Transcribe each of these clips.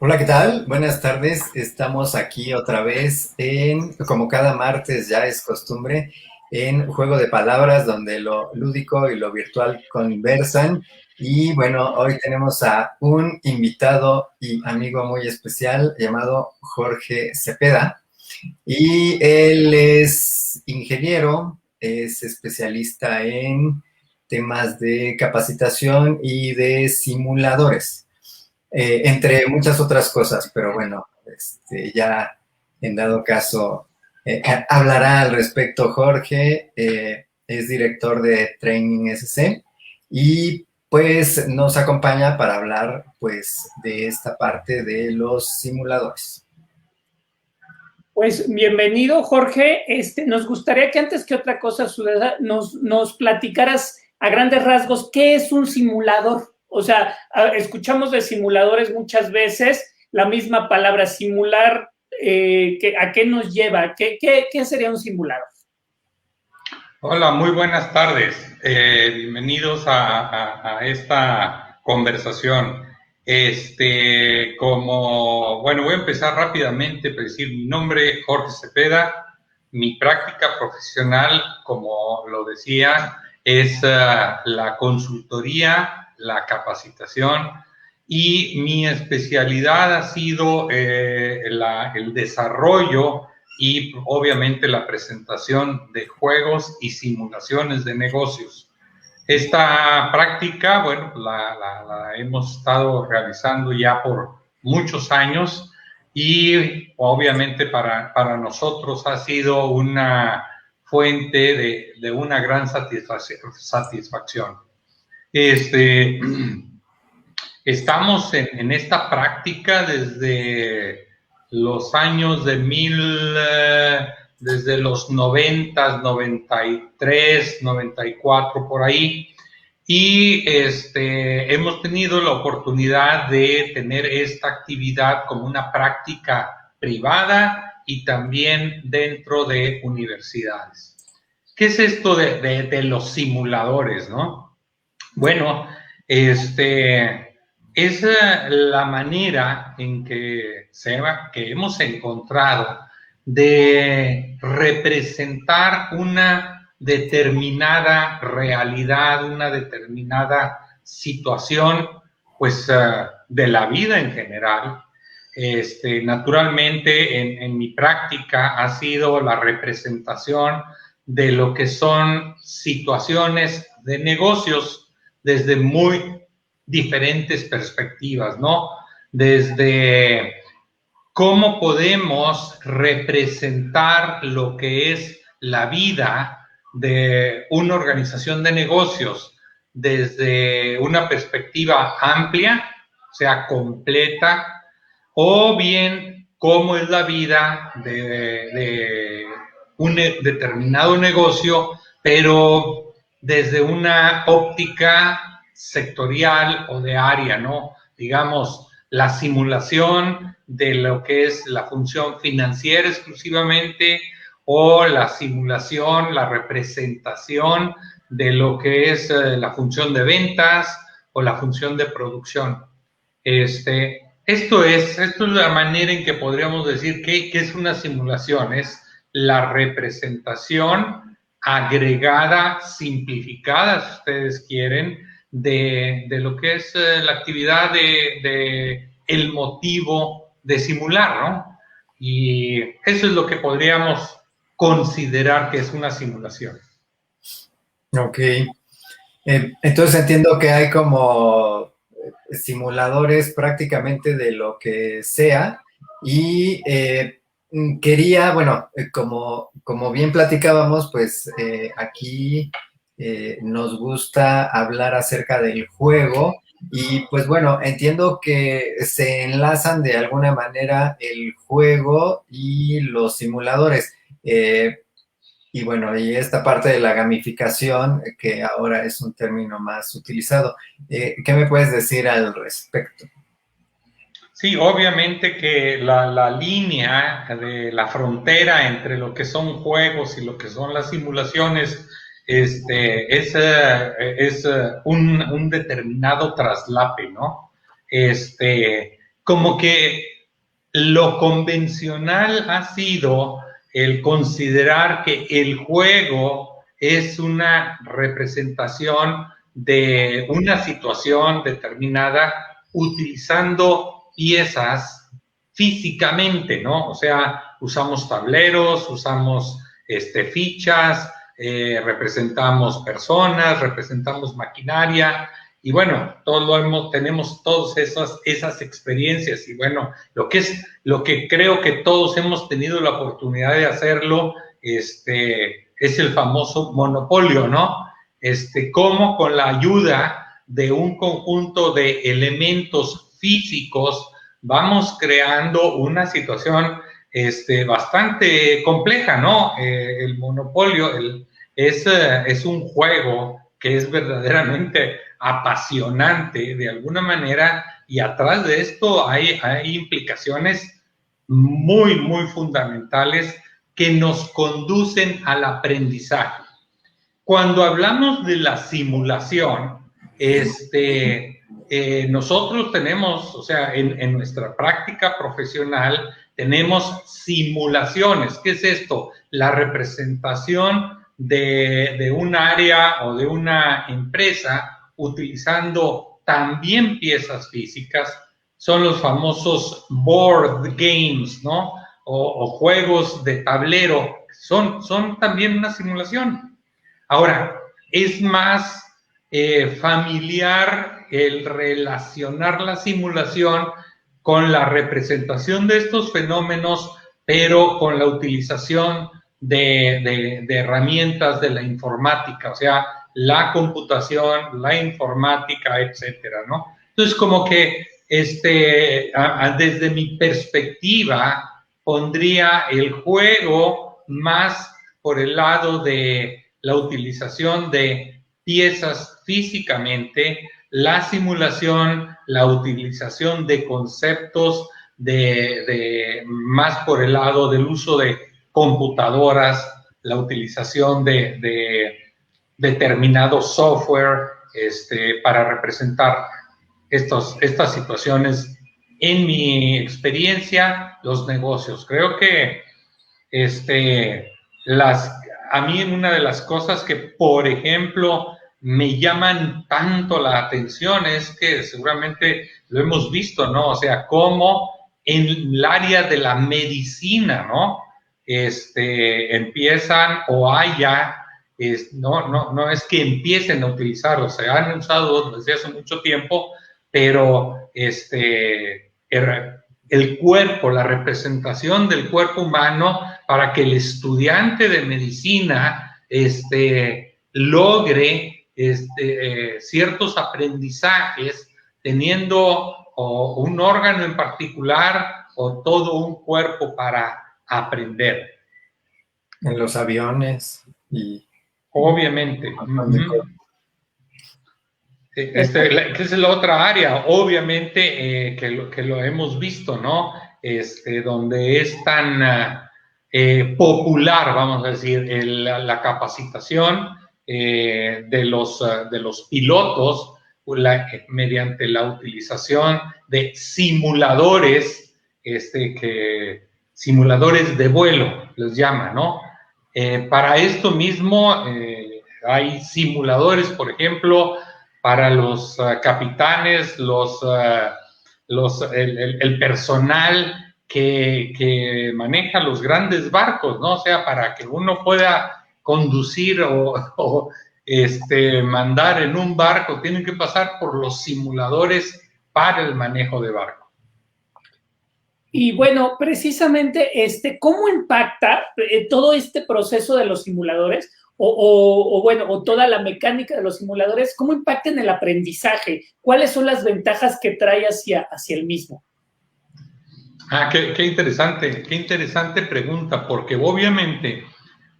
Hola, ¿qué tal? Buenas tardes. Estamos aquí otra vez como cada martes ya es costumbre, en Juego de Palabras, donde lo lúdico y lo virtual conversan. Y bueno, hoy tenemos a un invitado y amigo muy especial llamado Jorge Cepeda. Y él es ingeniero, es especialista en temas de capacitación y de simuladores, entre muchas otras cosas, pero bueno, ya en dado caso hablará al respecto Jorge, es director de Training SC y pues nos acompaña para hablar pues de esta parte de los simuladores. Pues bienvenido, Jorge. Nos gustaría que antes que otra cosa nos platicaras a grandes rasgos qué es un simulador. O sea, escuchamos de simuladores muchas veces la misma palabra simular. ¿A qué nos lleva? ¿Qué sería un simulador? Hola, muy buenas tardes. Bienvenidos a esta conversación. Voy a empezar rápidamente por decir mi nombre, Jorge Cepeda. Mi práctica profesional, como lo decía, es la consultoría, la capacitación, y mi especialidad ha sido el desarrollo y obviamente la presentación de juegos y simulaciones de negocios. Esta práctica, bueno, la hemos estado realizando ya por muchos años y obviamente para nosotros ha sido una fuente de una gran satisfacción. Estamos en esta práctica desde los años desde los 90, 93, 94, por ahí. Y hemos tenido la oportunidad de tener esta actividad como una práctica privada y también dentro de universidades. ¿Qué es esto de los simuladores, no? Bueno, es la manera en que hemos encontrado de representar una determinada realidad, una determinada situación, pues de la vida en general. Naturalmente, en mi práctica ha sido la representación de lo que son situaciones de negocios desde muy diferentes perspectivas, ¿no? Desde cómo podemos representar lo que es la vida de una organización de negocios desde una perspectiva amplia, o sea, completa, o bien cómo es la vida de un determinado negocio, pero desde una óptica sectorial o de área, ¿no? Digamos, la simulación de lo que es la función financiera exclusivamente, o la simulación, la representación de lo que es la función de ventas o la función de producción. Esto es la manera en que podríamos decir que es una simulación, es la representación agregada, simplificada, si ustedes quieren, de lo que es la actividad de el motivo de simular, ¿no? Y eso es lo que podríamos considerar que es una simulación. Ok. Entonces entiendo que hay como simuladores prácticamente de lo que sea y quería, bueno, como bien platicábamos, pues aquí nos gusta hablar acerca del juego y pues bueno, entiendo que se enlazan de alguna manera el juego y los simuladores. Y bueno, y esta parte de la gamificación, que ahora es un término más utilizado. ¿Qué me puedes decir al respecto? Sí, obviamente que la línea de la frontera entre lo que son juegos y lo que son las simulaciones es un determinado traslape, ¿no? como que lo convencional ha sido el considerar que el juego es una representación de una situación determinada utilizando piezas físicamente, ¿no? O sea, usamos tableros, usamos fichas, representamos personas, representamos maquinaria, y bueno, tenemos todas esas experiencias, y bueno, lo que creo que todos hemos tenido la oportunidad de hacerlo, es el famoso monopolio, ¿no? Cómo con la ayuda de un conjunto de elementos físicos vamos creando una situación bastante compleja, ¿no? El monopolio es un juego que es verdaderamente apasionante de alguna manera, y atrás de esto hay implicaciones muy, muy fundamentales que nos conducen al aprendizaje. Cuando hablamos de la simulación, nosotros tenemos, o sea, en nuestra práctica profesional, tenemos simulaciones. ¿Qué es esto? La representación de un área o de una empresa utilizando también piezas físicas. Son los famosos board games, ¿no? O juegos de tablero. Son también una simulación. Ahora, es más familiar el relacionar la simulación con la representación de estos fenómenos, pero con la utilización de herramientas de la informática, o sea, la computación, la informática, etcétera, ¿no? Entonces, como que desde mi perspectiva, pondría el juego más por el lado de la utilización de piezas físicamente, la simulación, la utilización de conceptos más por el lado del uso de computadoras, la utilización de determinado software para representar estas situaciones. En mi experiencia, los negocios. Creo que a mí una de las cosas que, por ejemplo, me llaman tanto la atención es que seguramente lo hemos visto, ¿no? O sea, cómo en el área de la medicina, ¿no? Empiezan o hay ya, no es que empiecen a utilizarlo, se han usado desde hace mucho tiempo, pero el cuerpo, la representación del cuerpo humano para que el estudiante de medicina logre ciertos aprendizajes teniendo o un órgano en particular o todo un cuerpo para aprender. En los aviones y... Obviamente. Esa es la otra área, obviamente, que lo hemos visto, ¿no? Donde es tan popular, vamos a decir, la capacitación de los pilotos mediante la utilización de simuladores, simuladores de vuelo, les llama, ¿no? Para esto mismo hay simuladores, por ejemplo, para los capitanes, el personal que maneja los grandes barcos, ¿no? O sea, para que uno pueda conducir o mandar en un barco, tienen que pasar por los simuladores para el manejo de barco. Y bueno, precisamente, ¿cómo impacta todo este proceso de los simuladores o toda la mecánica de los simuladores? ¿Cómo impacta en el aprendizaje? ¿Cuáles son las ventajas que trae hacia el mismo? Qué interesante pregunta, porque obviamente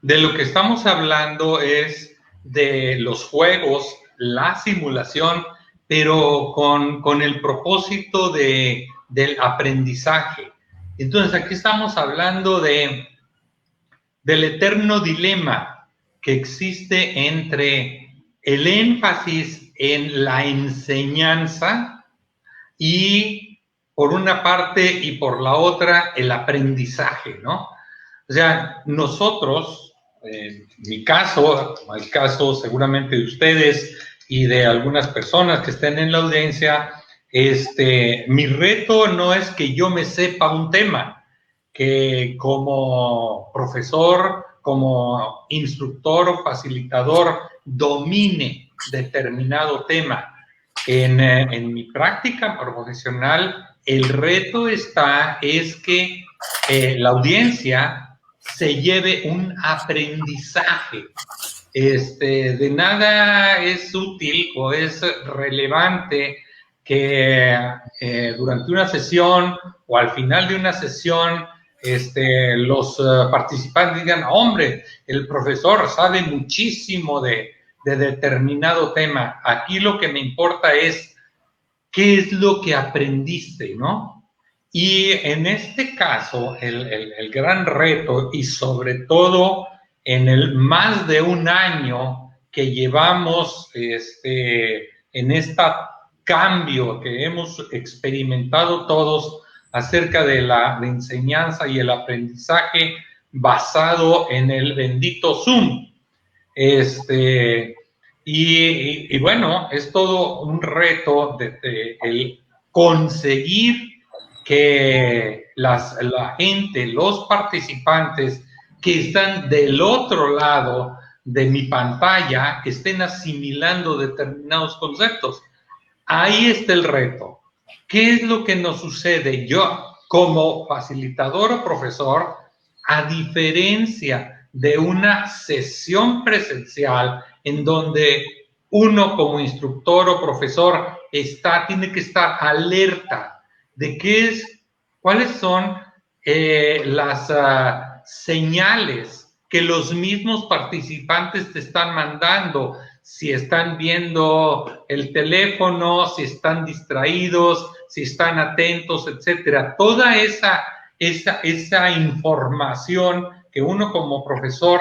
de lo que estamos hablando es de los juegos, la simulación, pero con el propósito del aprendizaje. Entonces, aquí estamos hablando del eterno dilema que existe entre el énfasis en la enseñanza y por una parte y por la otra el aprendizaje, ¿no? O sea, nosotros, en mi caso, el caso seguramente de ustedes y de algunas personas que estén en la audiencia, mi reto no es que yo me sepa un tema, que como profesor, como instructor o facilitador domine determinado tema. En mi práctica profesional, el reto es que la audiencia se lleve un aprendizaje. De nada es útil o es relevante que durante una sesión o al final de una sesión los participantes digan, hombre, el profesor sabe muchísimo de determinado tema. Aquí lo que me importa es qué es lo que aprendiste, ¿no? Y en este caso, el gran reto, y sobre todo en el más de un año que llevamos en este cambio que hemos experimentado todos acerca de la enseñanza y el aprendizaje basado en el bendito Zoom. Y bueno, es todo un reto de el conseguir que la gente, los participantes que están del otro lado de mi pantalla, estén asimilando determinados conceptos. Ahí está el reto. ¿Qué es lo que nos sucede? Yo, como facilitador o profesor, a diferencia de una sesión presencial en donde uno como instructor o profesor tiene que estar alerta de cuáles son las señales que los mismos participantes te están mandando, si están viendo el teléfono, si están distraídos, si están atentos, etcétera. Toda esa información que uno como profesor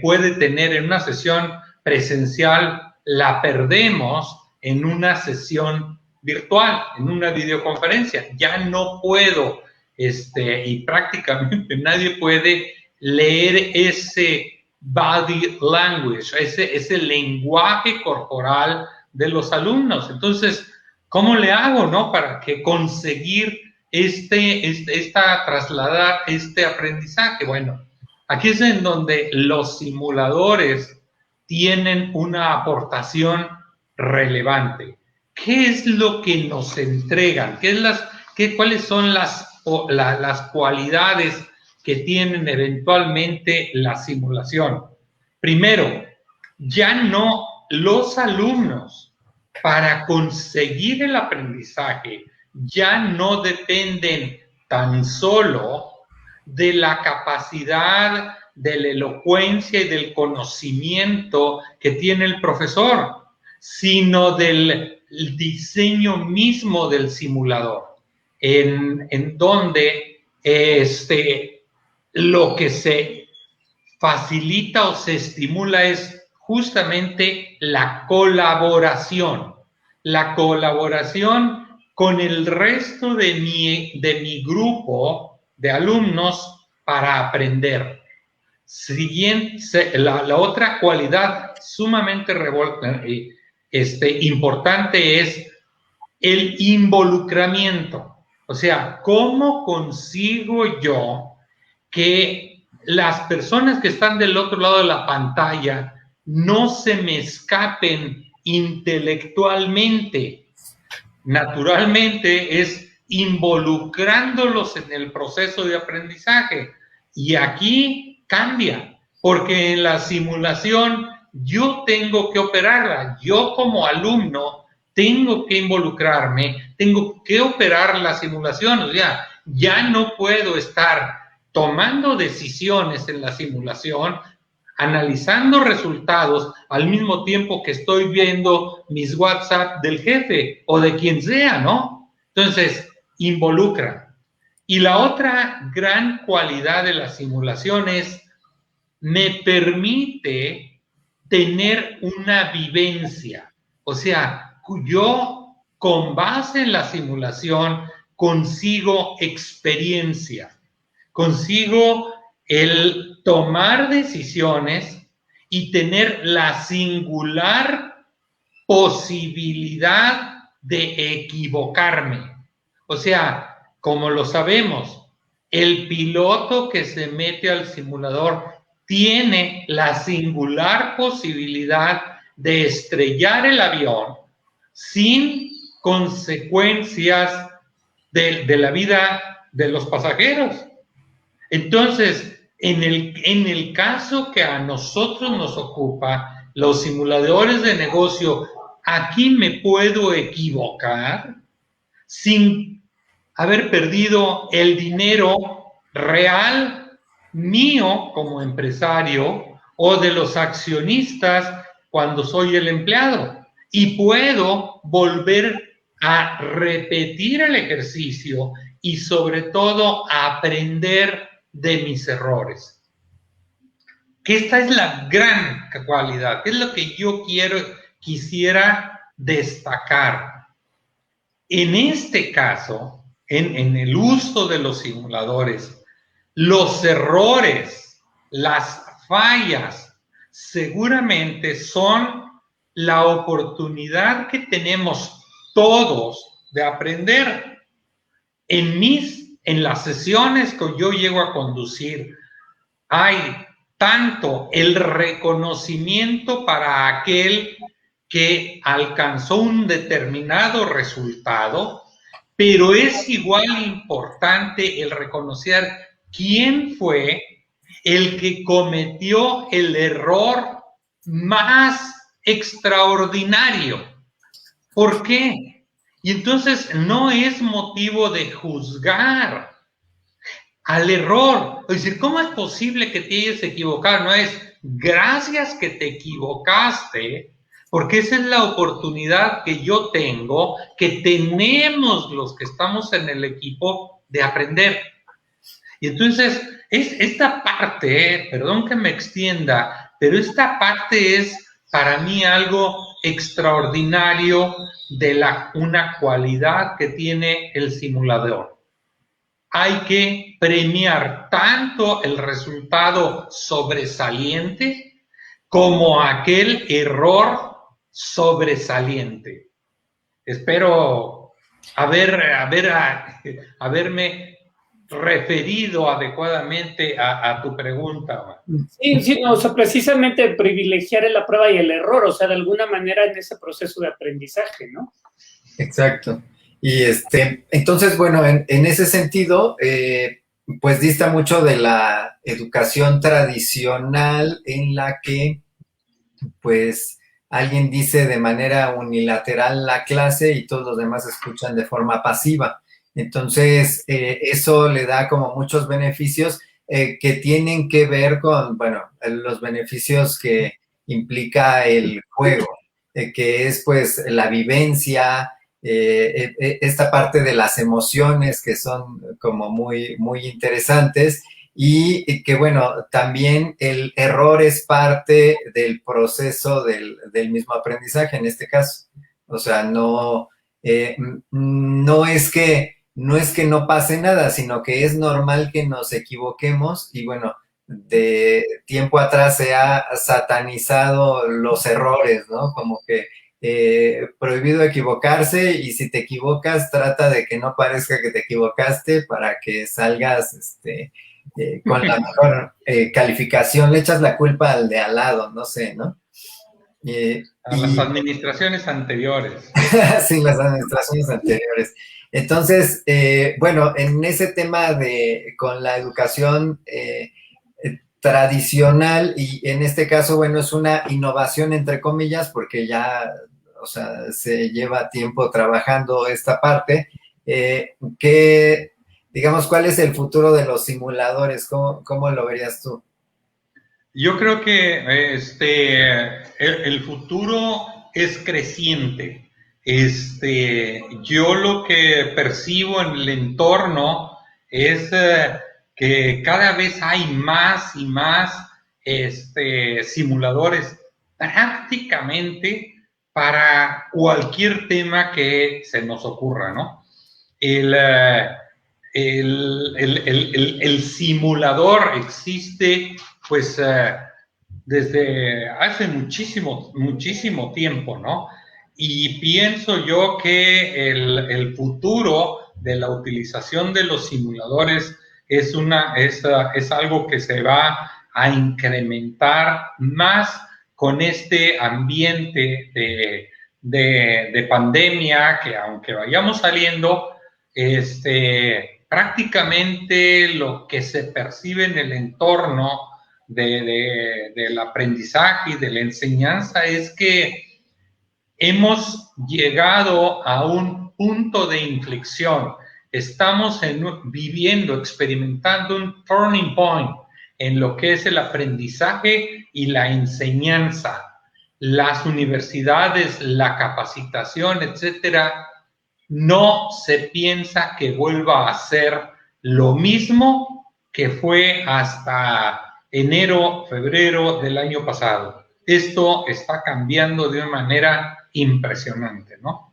puede tener en una sesión presencial, la perdemos en una sesión virtual, en una videoconferencia. Ya no puedo, y prácticamente nadie puede leer ese body language, ese lenguaje corporal de los alumnos. Entonces, ¿cómo le hago, no? Para que conseguir trasladar este aprendizaje. Bueno, aquí es en donde los simuladores tienen una aportación relevante. ¿Qué es lo que nos entregan? ¿Cuáles son las cualidades que tienen eventualmente la simulación? Primero, ya no los alumnos, para conseguir el aprendizaje, ya no dependen tan solo de la capacidad, de la elocuencia y del conocimiento que tiene el profesor, sino del diseño mismo del simulador, en donde lo que se facilita o se estimula es justamente la colaboración con el resto de mi grupo de alumnos para aprender. La otra cualidad sumamente importante es el involucramiento. O sea, ¿cómo consigo yo que las personas que están del otro lado de la pantalla no se me escapen intelectualmente? Naturalmente es involucrándolos en el proceso de aprendizaje. Y aquí cambia, porque en la simulación yo tengo que operarla. Yo como alumno tengo que involucrarme, tengo que operar la simulación. O sea, ya no puedo estar tomando decisiones en la simulación, analizando resultados al mismo tiempo que estoy viendo mis WhatsApp del jefe o de quien sea, ¿no? Entonces, involucra. Y la otra gran cualidad de la simulación es, me permite tener una vivencia. O sea, yo con base en la simulación, consigo experiencia, consigo el tomar decisiones y tener la singular posibilidad de equivocarme. O sea, como lo sabemos, el piloto que se mete al simulador tiene la singular posibilidad de estrellar el avión sin consecuencias de la vida de los pasajeros. Entonces, en el caso que a nosotros nos ocupa, los simuladores de negocio, aquí me puedo equivocar sin haber perdido el dinero real mío como empresario o de los accionistas cuando soy el empleado. Y puedo volver a repetir el ejercicio y sobre todo a aprender de mis errores. Que esta es la gran cualidad, que es lo que yo quisiera destacar. En este caso, en el uso de los simuladores, los errores, las fallas, seguramente son la oportunidad que tenemos todos de aprender. En las sesiones que yo llego a conducir, hay tanto el reconocimiento para aquel que alcanzó un determinado resultado, pero es igual importante el reconocer quién fue el que cometió el error más extraordinario. ¿Por qué? Y entonces no es motivo de juzgar al error. Es decir, ¿cómo es posible que te hayas equivocado? No es gracias que te equivocaste, porque esa es la oportunidad que yo tengo, que tenemos los que estamos en el equipo de aprender. Y entonces, esta parte, perdón que me extienda, pero esta parte es para mí algo extraordinario de una cualidad que tiene el simulador. Hay que premiar tanto el resultado sobresaliente como aquel error sobresaliente. Espero haberme referido adecuadamente a tu pregunta. Sí, no, o sea, precisamente privilegiar la prueba y el error, o sea, de alguna manera en ese proceso de aprendizaje, ¿no? Exacto. Y entonces, bueno, en ese sentido, pues dista mucho de la educación tradicional en la que, pues, alguien dice de manera unilateral la clase y todos los demás escuchan de forma pasiva. Entonces, eso le da como muchos beneficios que tienen que ver con, bueno, los beneficios que implica el juego, que es pues la vivencia, esta parte de las emociones que son como muy, muy interesantes y que bueno, también el error es parte del proceso del mismo aprendizaje en este caso. O sea, no es que no pase nada, sino que es normal que nos equivoquemos y bueno, de tiempo atrás se ha satanizado los errores, ¿no? Como que prohibido equivocarse y si te equivocas trata de que no parezca que te equivocaste para que salgas con la mejor calificación, le echas la culpa al de al lado, no sé, ¿no? A las administraciones anteriores. Sí, las administraciones anteriores. Entonces, bueno, en ese tema con la educación tradicional y en este caso, bueno, es una innovación entre comillas porque ya, o sea, se lleva tiempo trabajando esta parte. Digamos, ¿cuál es el futuro de los simuladores? ¿Cómo lo verías tú? Yo creo que el futuro es creciente. Yo lo que percibo en el entorno es que cada vez hay más y más simuladores. Prácticamente para cualquier tema que se nos ocurra, ¿no? El simulador existe, pues, desde hace muchísimo tiempo, ¿no? Y pienso yo que el futuro de la utilización de los simuladores es algo que se va a incrementar más con este ambiente de pandemia, que aunque vayamos saliendo, prácticamente lo que se percibe en el entorno del aprendizaje y de la enseñanza es que hemos llegado a un punto de inflexión. Estamos viviendo, experimentando un turning point en lo que es el aprendizaje y la enseñanza. Las universidades, la capacitación, etcétera, no se piensa que vuelva a ser lo mismo que fue hasta enero, febrero del año pasado. Esto está cambiando de una manera impresionante, ¿no?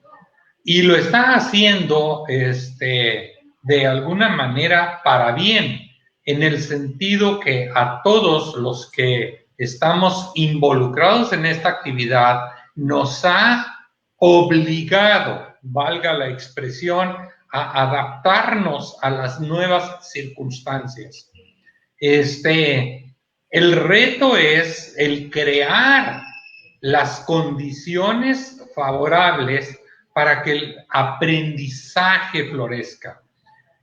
Y lo está haciendo de alguna manera para bien, en el sentido que a todos los que estamos involucrados en esta actividad nos ha obligado, valga la expresión, a adaptarnos a las nuevas circunstancias. El reto es el crear las condiciones favorables para que el aprendizaje florezca.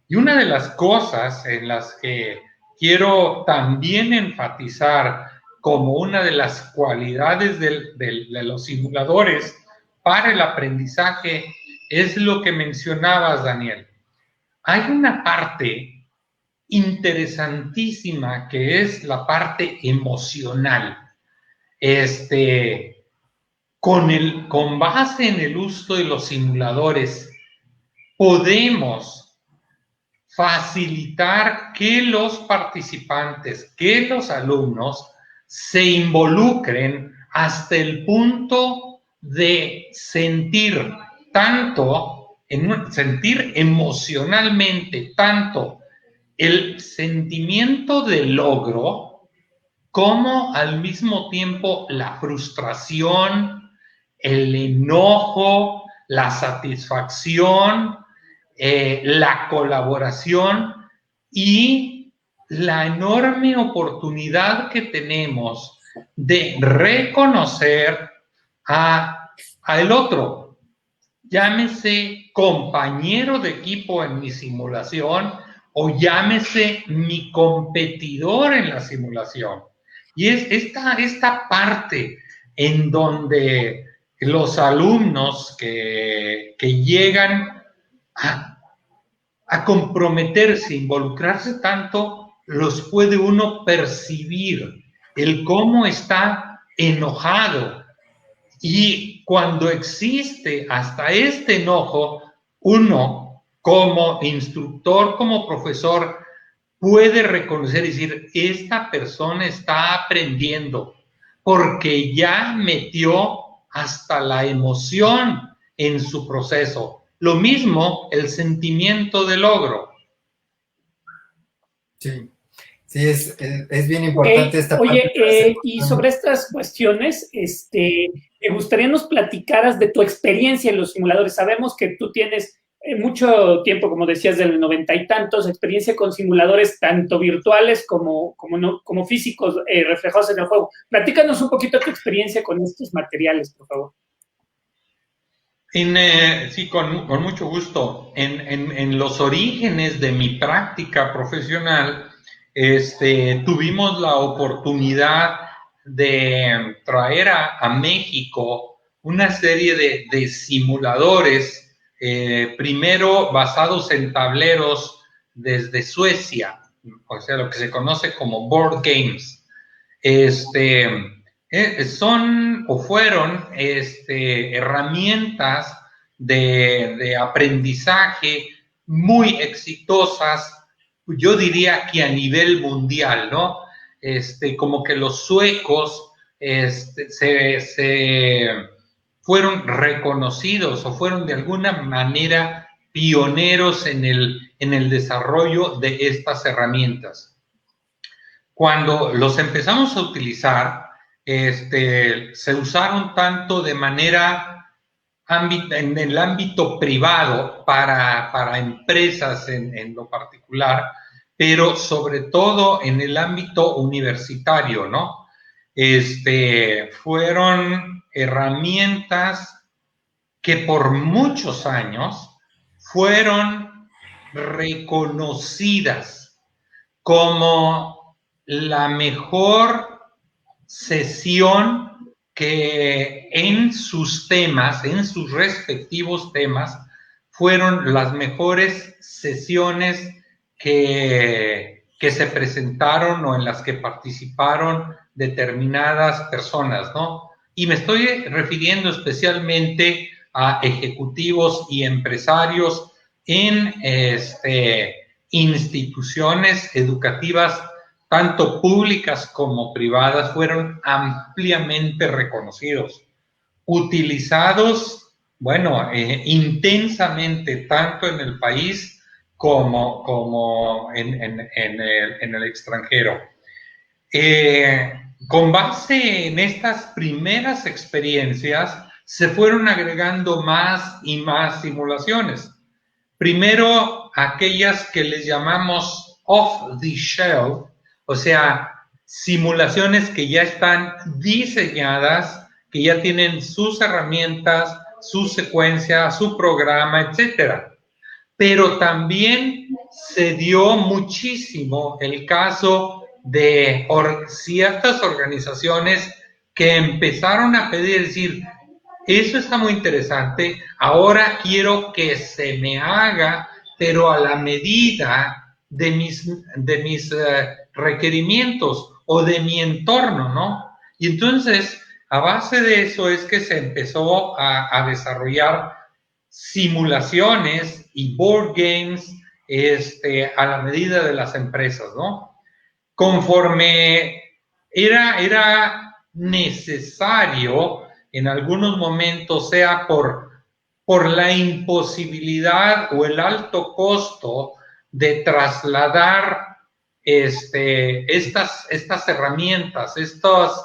Y una de las cosas en las que quiero también enfatizar como una de las cualidades de los simuladores para el aprendizaje es lo que mencionabas, Daniel. Hay una parte interesantísima que es la parte emocional. Con base en el uso de los simuladores, podemos facilitar que los participantes, que los alumnos se involucren hasta el punto de sentir sentir emocionalmente tanto el sentimiento de logro como al mismo tiempo la frustración, el enojo, la satisfacción, la colaboración y la enorme oportunidad que tenemos de reconocer al otro, llámese compañero de equipo en mi simulación o llámese mi competidor en la simulación. Y es esta parte en donde los alumnos que llegan a comprometerse, involucrarse tanto, los puede uno percibir, el cómo está enojado. Y cuando existe hasta este enojo, uno como instructor, como profesor, puede reconocer y decir, esta persona está aprendiendo porque ya metió hasta la emoción en su proceso. Lo mismo el sentimiento de logro. Sí, sí, es bien importante esta parte. Oye, y sobre estas cuestiones, me gustaría nos platicaras de tu experiencia en los simuladores. Sabemos que tú tienes mucho tiempo, como decías, del 90 y tantos, experiencia con simuladores tanto virtuales como físicos reflejados en el juego. Platícanos un poquito tu experiencia con estos materiales, por favor. Sí, con mucho gusto. En los orígenes de mi práctica profesional, tuvimos la oportunidad de traer a México una serie de simuladores, primero basados en tableros desde Suecia, o sea, lo que se conoce como board games. Son o fueron herramientas de aprendizaje muy exitosas, yo diría que a nivel mundial, ¿no? Como que los suecos fueron reconocidos o fueron de alguna manera pioneros en el desarrollo de estas herramientas. Cuando los empezamos a utilizar, se usaron tanto de manera en el ámbito privado para empresas en lo particular, pero sobre todo en el ámbito universitario, ¿no? Fueron herramientas que por muchos años fueron reconocidas como la mejor sesión que en sus temas, en sus respectivos temas, fueron las mejores sesiones que se presentaron o en las que participaron determinadas personas, ¿no? Y me estoy refiriendo especialmente a ejecutivos y empresarios en instituciones educativas, tanto públicas como privadas, fueron ampliamente reconocidos, utilizados, bueno, intensamente, tanto en el país como en el extranjero. Con base en estas primeras experiencias, se fueron agregando más y más simulaciones. Primero, aquellas que les llamamos off the shelf, o sea, simulaciones que ya están diseñadas, que ya tienen sus herramientas, su secuencia, su programa, etcétera. Pero también se dio muchísimo el caso de ciertas organizaciones que empezaron a pedir, decir, eso está muy interesante, ahora quiero que se me haga, pero a la medida de mis requerimientos o de mi entorno, ¿no? Y entonces, a base de eso es que se empezó a desarrollar simulaciones y board games a la medida de las empresas, ¿no? Conforme era necesario en algunos momentos, sea por la imposibilidad o el alto costo de trasladar estas herramientas, estos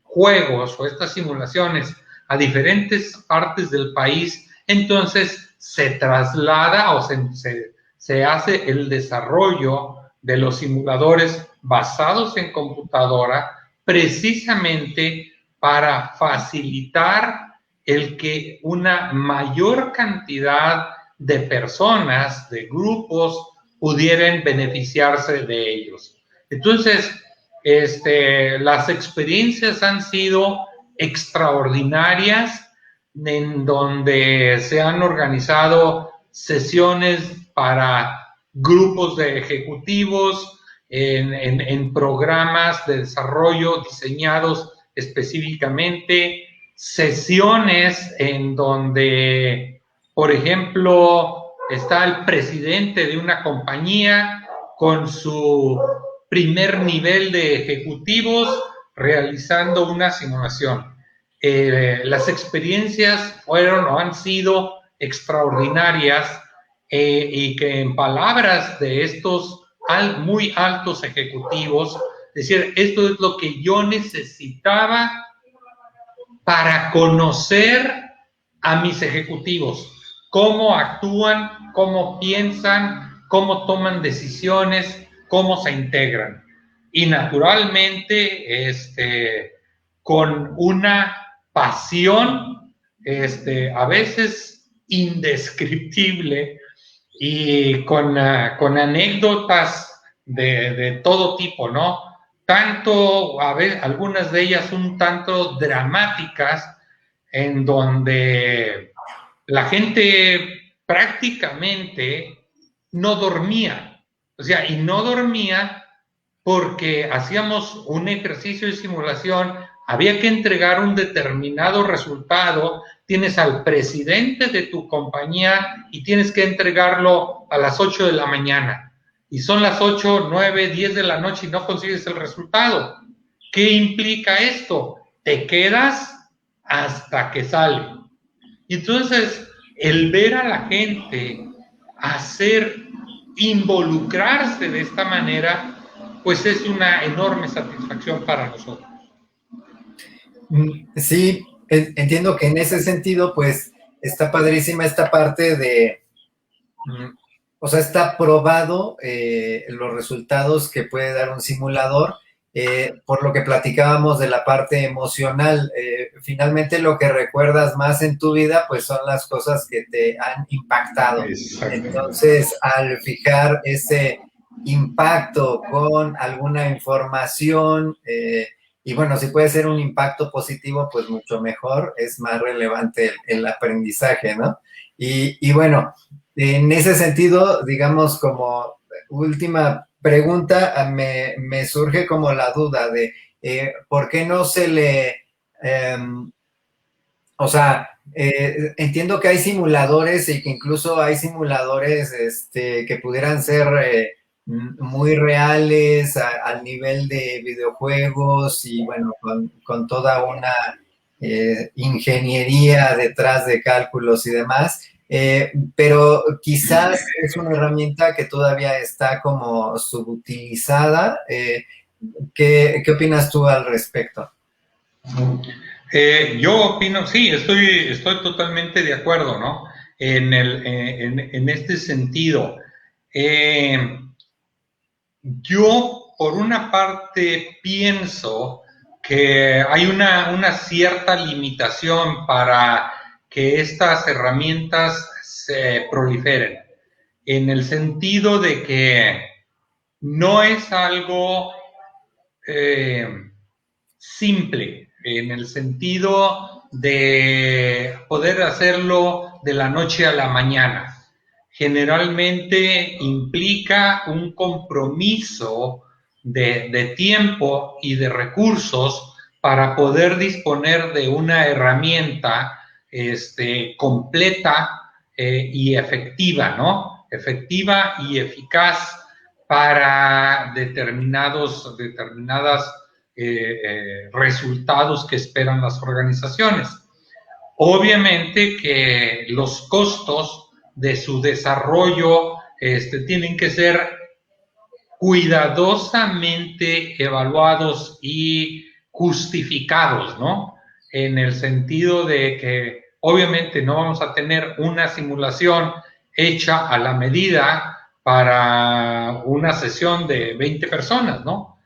juegos o estas simulaciones a diferentes partes del país, entonces se traslada o se hace el desarrollo de los simuladores basados en computadora precisamente para facilitar el que una mayor cantidad de personas, de grupos, pudieran beneficiarse de ellos. Entonces, las experiencias han sido extraordinarias, en donde se han organizado sesiones para grupos de ejecutivos en programas de desarrollo diseñados específicamente, sesiones en donde, por ejemplo, está el presidente de una compañía con su primer nivel de ejecutivos realizando una simulación. Las experiencias fueron o han sido extraordinarias y que en palabras de estos muy altos ejecutivos, es decir, esto es lo que yo necesitaba para conocer a mis ejecutivos, cómo actúan, cómo piensan, cómo toman decisiones, cómo se integran. Y naturalmente, con una pasión, a veces indescriptible, y con anécdotas de todo tipo, ¿no? Tanto, a veces, algunas de ellas un tanto dramáticas, en donde la gente prácticamente no dormía. O sea, y no dormía porque hacíamos un ejercicio de simulación, había que entregar un determinado resultado, tienes al presidente de tu compañía y tienes que entregarlo a las 8 de la mañana. Y son las 8, 9, 10 de la noche y no consigues el resultado. ¿Qué implica esto? Te quedas hasta que sale. Y entonces, el ver a la gente involucrarse de esta manera, pues es una enorme satisfacción para nosotros. Sí, entiendo que en ese sentido, pues, está padrísima esta parte de, o sea, está probado los resultados que puede dar un simulador, por lo que platicábamos de la parte emocional. Finalmente, lo que recuerdas más en tu vida, pues, son las cosas que te han impactado. Entonces, al fijar ese impacto con alguna información, y bueno, si puede ser un impacto positivo, pues mucho mejor, es más relevante el aprendizaje, ¿no? Y bueno, en ese sentido, digamos, como última pregunta, me surge como la duda de por qué no se le, o sea, entiendo que hay simuladores y que incluso hay simuladores que pudieran ser muy reales al nivel de videojuegos y bueno, con toda una ingeniería detrás de cálculos y demás, pero quizás es una herramienta que todavía está como subutilizada. ¿Qué opinas tú al respecto? Yo opino, sí, estoy totalmente de acuerdo, ¿no? En este sentido. Yo, por una parte, pienso que hay una cierta limitación para que estas herramientas se proliferen, en el sentido de que no es algo simple, en el sentido de poder hacerlo de la noche a la mañana. Generalmente implica un compromiso de tiempo y de recursos para poder disponer de una herramienta completa y efectiva, ¿no? Efectiva y eficaz para determinadas resultados que esperan las organizaciones. Obviamente que los costos de su desarrollo tienen que ser cuidadosamente evaluados y justificados, ¿no? En el sentido de que obviamente no vamos a tener una simulación hecha a la medida para una sesión de 20 personas, ¿no?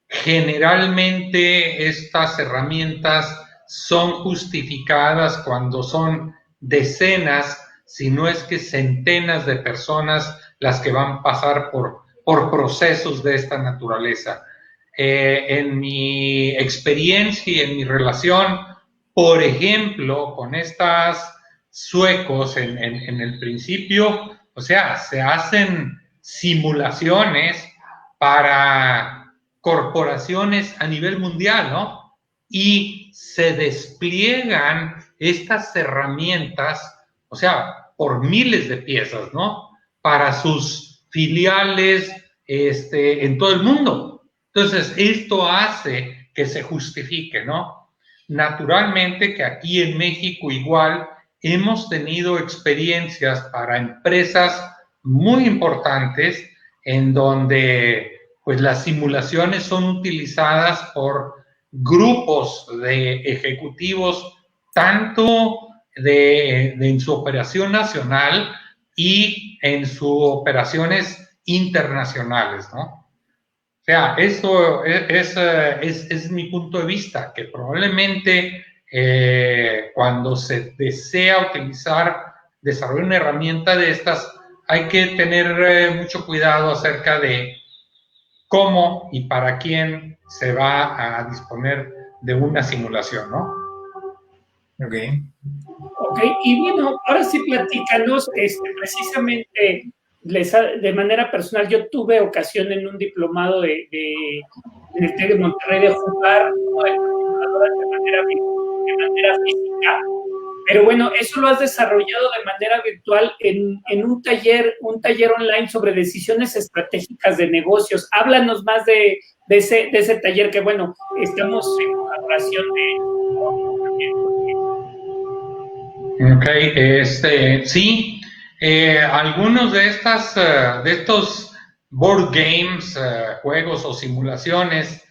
Generalmente estas herramientas son justificadas cuando son decenas, si no es que centenas de personas las que van a pasar por procesos de esta naturaleza. En mi experiencia y en mi relación, por ejemplo, con estas suecos en el principio, o sea, se hacen simulaciones para corporaciones a nivel mundial, ¿no? Y se despliegan estas herramientas, o sea, por miles de piezas, ¿no? Para sus filiales en todo el mundo. Entonces, esto hace que se justifique, ¿no? Naturalmente que aquí en México igual hemos tenido experiencias para empresas muy importantes en donde pues las simulaciones son utilizadas por grupos de ejecutivos tanto en su operación nacional y en sus operaciones internacionales, ¿no? O sea, eso es mi punto de vista, que probablemente cuando se desea desarrollar una herramienta de estas, hay que tener mucho cuidado acerca de cómo y para quién se va a disponer de una simulación, ¿no? Ok. Ok, y bueno, ahora sí platícanos, precisamente de manera personal, yo tuve ocasión en un diplomado en el TEC de Monterrey de jugar de manera física, Pero bueno, eso lo has desarrollado de manera virtual en un taller online sobre decisiones estratégicas de negocios. Háblanos más de ese taller que, bueno, estamos en colaboración de... Ok, sí, algunos de estos board games, juegos o simulaciones,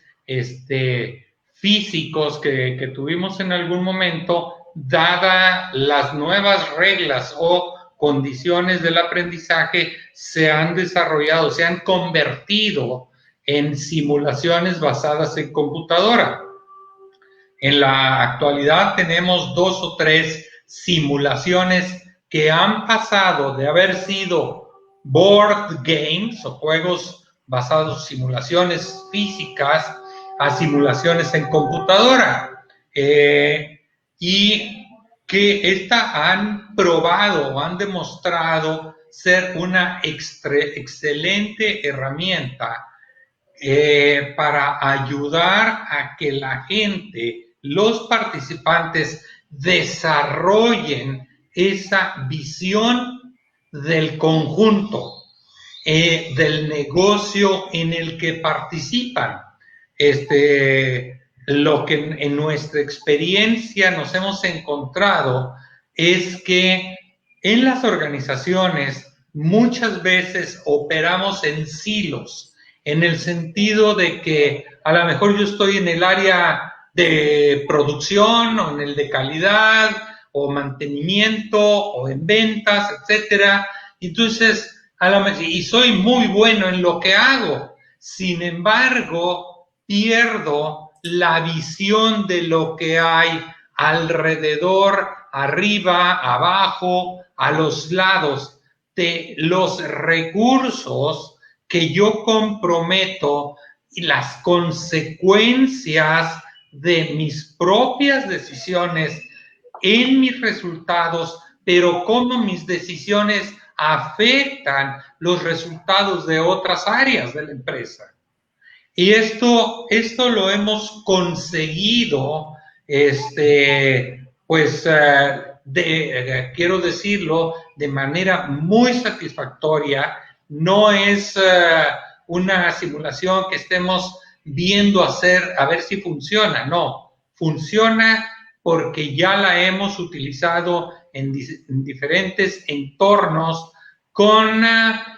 físicos que tuvimos en algún momento, dada las nuevas reglas o condiciones del aprendizaje, se han desarrollado, se han convertido en simulaciones basadas en computadora. En la actualidad tenemos 2 o 3 simulaciones que han pasado de haber sido board games o juegos basados en simulaciones físicas a simulaciones en computadora, y que han probado o han demostrado ser una excelente herramienta para ayudar a que la gente, los participantes, desarrollen esa visión del conjunto, del negocio en el que participan. Lo que en nuestra experiencia nos hemos encontrado es que en las organizaciones muchas veces operamos en silos, en el sentido de que a lo mejor yo estoy en el área de producción o en el de calidad o mantenimiento o en ventas, etcétera. Entonces, y soy muy bueno en lo que hago. Sin embargo, pierdo la visión de lo que hay alrededor, arriba, abajo, a los lados, de los recursos que yo comprometo y las consecuencias de mis propias decisiones en mis resultados, pero cómo mis decisiones afectan los resultados de otras áreas de la empresa. Y esto lo hemos conseguido, quiero decirlo, de manera muy satisfactoria. No es una simulación que estemos viendo hacer a ver si funciona, no, funciona porque ya la hemos utilizado en diferentes entornos con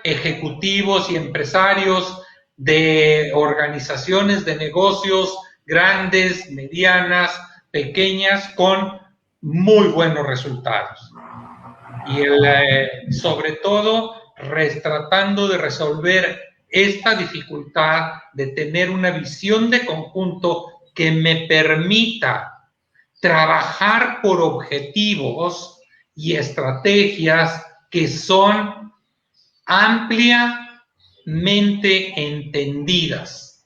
ejecutivos y empresarios de organizaciones de negocios grandes, medianas, pequeñas, con muy buenos resultados. Y sobre todo, tratando de resolver esta dificultad de tener una visión de conjunto que me permita trabajar por objetivos y estrategias que son ampliamente entendidas,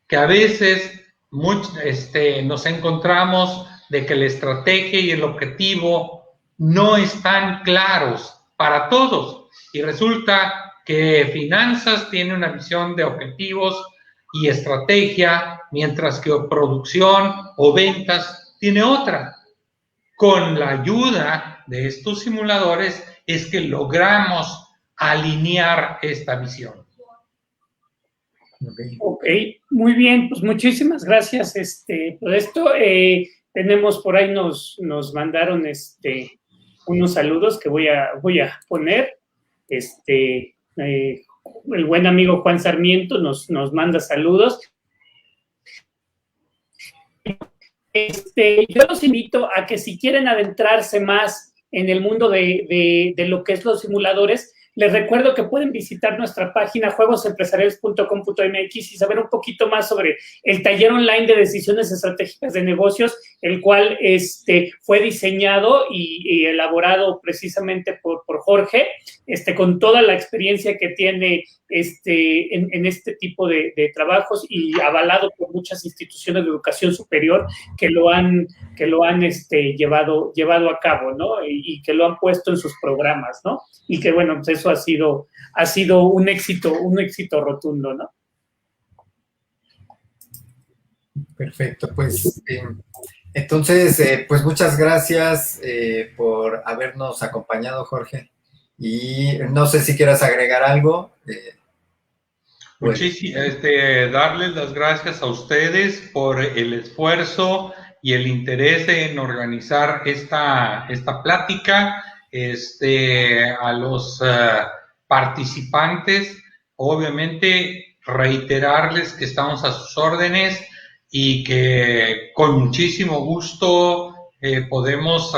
que a veces nos encontramos de que la estrategia y el objetivo no están claros para todos, y resulta que finanzas tiene una visión de objetivos y estrategia, mientras que producción o ventas tiene otra. Con la ayuda de estos simuladores es que logramos alinear esta visión. Ok, muy bien, pues muchísimas gracias por esto. Tenemos por ahí, nos mandaron unos saludos que voy a poner. El buen amigo Juan Sarmiento nos manda saludos. Yo los invito a que si quieren adentrarse más en el mundo de lo que es los simuladores, les recuerdo que pueden visitar nuestra página juegosempresariales.com.mx y saber un poquito más sobre el taller online de decisiones estratégicas de negocios, el cual fue diseñado y elaborado precisamente por Jorge, con toda la experiencia que tiene en este tipo de trabajos, y avalado por muchas instituciones de educación superior que lo han llevado a cabo, ¿no? Y que lo han puesto en sus programas, ¿no? Y que, bueno, pues eso ha sido un éxito rotundo, ¿no? Perfecto, pues Entonces, pues muchas gracias por habernos acompañado, Jorge. Y no sé si quieras agregar algo. Muchísimo, darles las gracias a ustedes por el esfuerzo y el interés en organizar esta plática, a los participantes, obviamente reiterarles que estamos a sus órdenes y que con muchísimo gusto podemos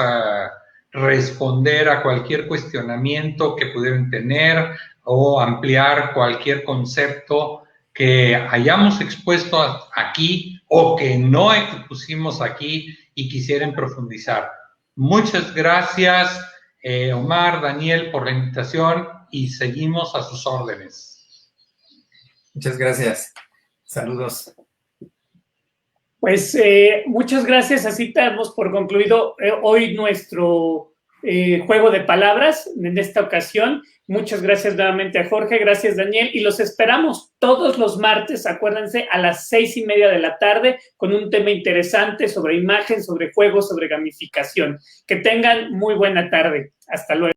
responder a cualquier cuestionamiento que pudieran tener o ampliar cualquier concepto que hayamos expuesto aquí o que no expusimos aquí y quisieran profundizar. Muchas gracias, Omar, Daniel, por la invitación y seguimos a sus órdenes. Muchas gracias. Saludos. Pues muchas gracias. Así damos por concluido hoy nuestro juego de palabras en esta ocasión. Muchas gracias nuevamente a Jorge, gracias Daniel, y los esperamos todos los martes, acuérdense, a las 6:30 de la tarde con un tema interesante sobre imagen, sobre juegos, sobre gamificación. Que tengan muy buena tarde. Hasta luego.